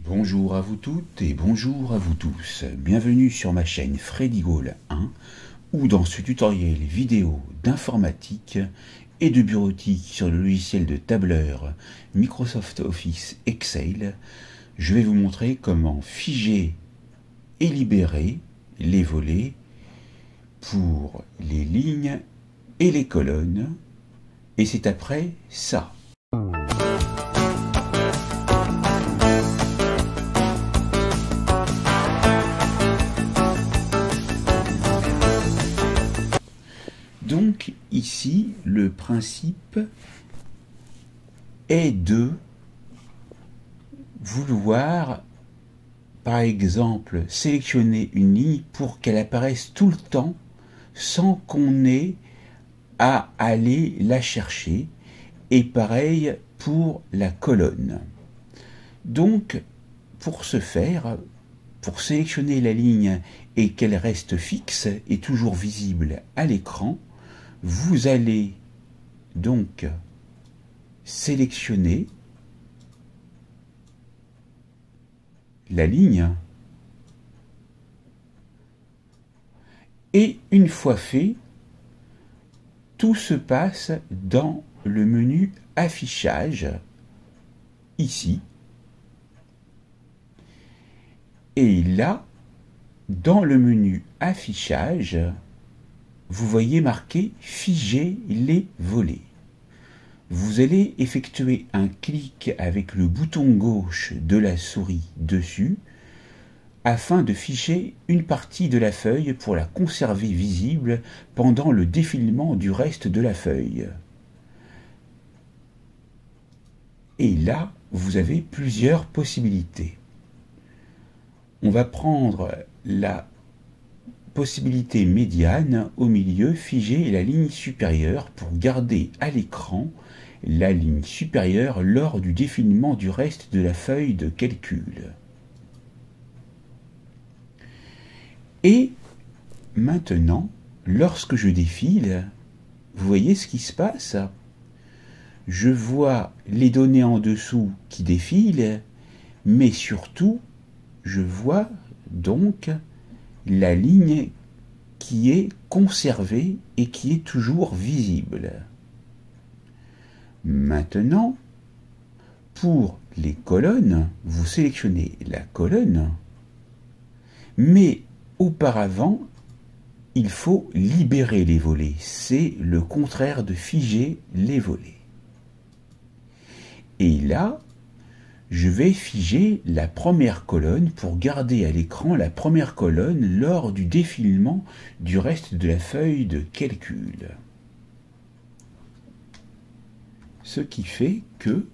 Bonjour à vous toutes et bonjour à vous tous. Bienvenue sur ma chaîne Freddy Gall 1 où dans ce tutoriel vidéo d'informatique et de bureautique sur le logiciel de tableur Microsoft Office Excel, je vais vous montrer comment figer et libérer les volets pour les lignes et les colonnes. Et c'est après ça. Donc ici, le principe est de vouloir, par exemple, sélectionner une ligne pour qu'elle apparaisse tout le temps sans qu'on ait à aller la chercher. Et pareil pour la colonne. Donc, pour ce faire, pour sélectionner la ligne et qu'elle reste fixe et toujours visible à l'écran, vous allez donc sélectionner la ligne et une fois fait, tout se passe dans le menu affichage ici et là dans le menu affichage vous voyez marqué figer les volets. Vous allez effectuer un clic avec le bouton gauche de la souris dessus afin de figer une partie de la feuille pour la conserver visible pendant le défilement du reste de la feuille. Et là, vous avez plusieurs possibilités. On va prendre la possibilité médiane au milieu, figer la ligne supérieure pour garder à l'écran la ligne supérieure lors du défilement du reste de la feuille de calcul. Et maintenant, lorsque je défile, vous voyez ce qui se passe? Je vois les données en dessous qui défilent, mais surtout, je vois donc la ligne qui est conservée et qui est toujours visible. Maintenant, pour les colonnes, vous sélectionnez la colonne, mais auparavant, il faut libérer les volets. C'est le contraire de figer les volets. Et là, je vais figer la première colonne pour garder à l'écran la première colonne lors du défilement du reste de la feuille de calcul. Ce qui fait que,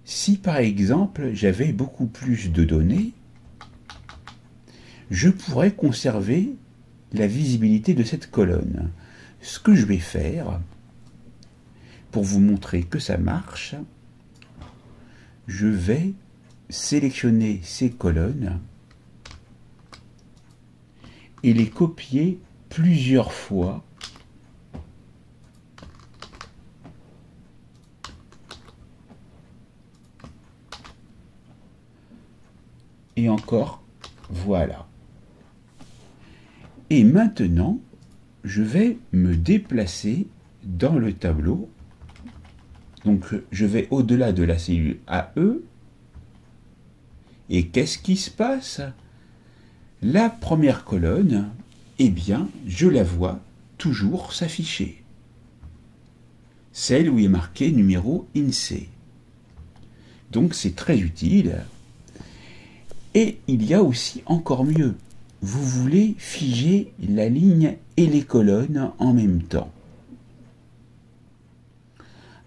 si par exemple j'avais beaucoup plus de données, je pourrais conserver la visibilité de cette colonne. Ce que je vais faire, pour vous montrer que ça marche, je vais sélectionner ces colonnes et les copier plusieurs fois et encore, voilà. Et maintenant, je vais me déplacer dans le tableau. Donc, je vais au-delà de la cellule AE. Et qu'est-ce qui se passe? La première colonne, eh bien, je la vois toujours s'afficher. Celle où est marqué numéro INSEE. Donc, c'est très utile. Et il y a aussi encore mieux. Vous voulez figer la ligne et les colonnes en même temps.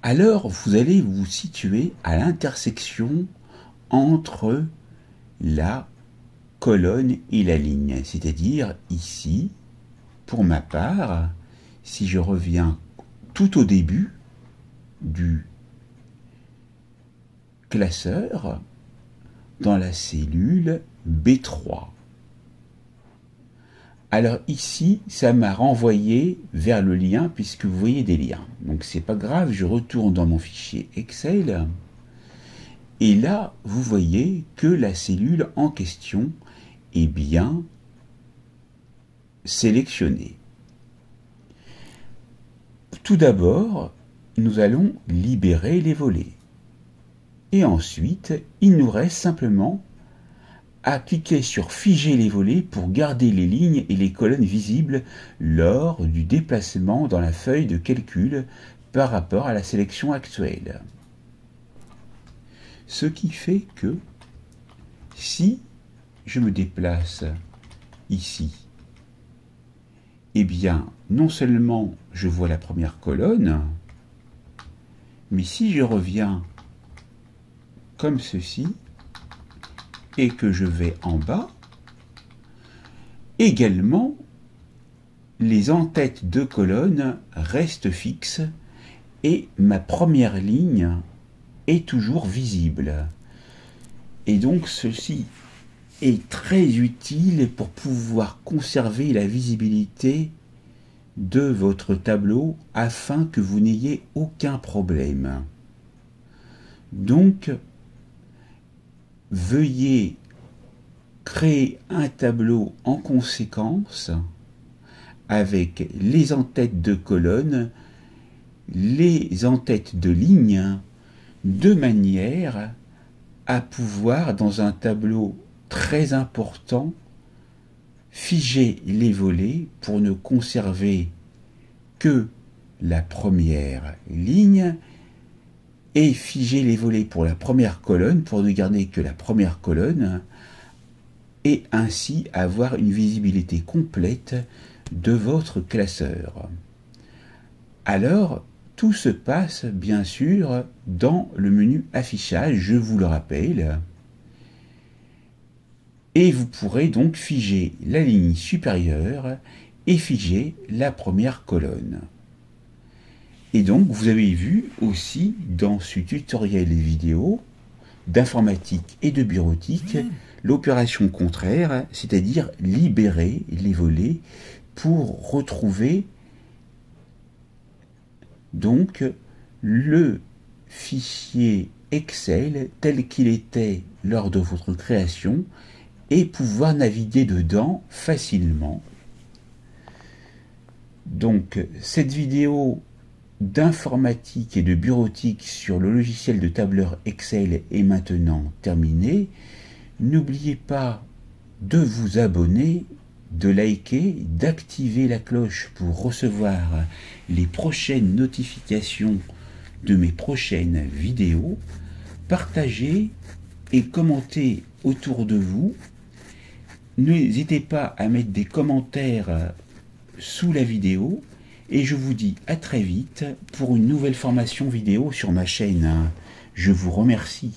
Alors, vous allez vous situer à l'intersection entre la colonne et la ligne. C'est-à-dire ici, pour ma part, si je reviens tout au début du classeur, dans la cellule B3. Alors ici, ça m'a renvoyé vers le lien puisque vous voyez des liens. Donc c'est pas grave, je retourne dans mon fichier Excel Et là, vous voyez que la cellule en question est bien sélectionnée. Tout d'abord, nous allons libérer les volets. Et ensuite, il nous reste simplement à cliquer sur figer les volets pour garder les lignes et les colonnes visibles lors du déplacement dans la feuille de calcul par rapport à la sélection actuelle. Ce qui fait que si je me déplace ici, eh bien, non seulement je vois la première colonne, mais si je reviens comme ceci, et que je vais en bas, également, les en-têtes de colonnes restent fixes et ma première ligne est toujours visible. Et donc ceci est très utile pour pouvoir conserver la visibilité de votre tableau afin que vous n'ayez aucun problème. Donc, veuillez créer un tableau en conséquence avec les en-têtes de colonnes, les en-têtes de lignes, de manière à pouvoir, dans un tableau très important, figer les volets pour ne conserver que la première ligne et figer les volets pour la première colonne pour ne garder que la première colonne et ainsi avoir une visibilité complète de votre classeur. Alors, tout se passe bien sûr dans le menu affichage, je vous le rappelle, et vous pourrez donc figer la ligne supérieure et figer la première colonne. Et donc, vous avez vu aussi dans ce tutoriel vidéo d'informatique et de bureautique l'opération contraire, c'est-à-dire libérer les volets pour retrouver donc le fichier Excel tel qu'il était lors de votre création et pouvoir naviguer dedans facilement. Donc, cette vidéo d'informatique et de bureautique sur le logiciel de tableur Excel est maintenant terminée. N'oubliez pas de vous abonner, de liker, d'activer la cloche pour recevoir les prochaines notifications de mes prochaines vidéos. Partagez et commentez autour de vous. N'hésitez pas à mettre des commentaires sous la vidéo. Et je vous dis à très vite pour une nouvelle formation vidéo sur ma chaîne. Je vous remercie.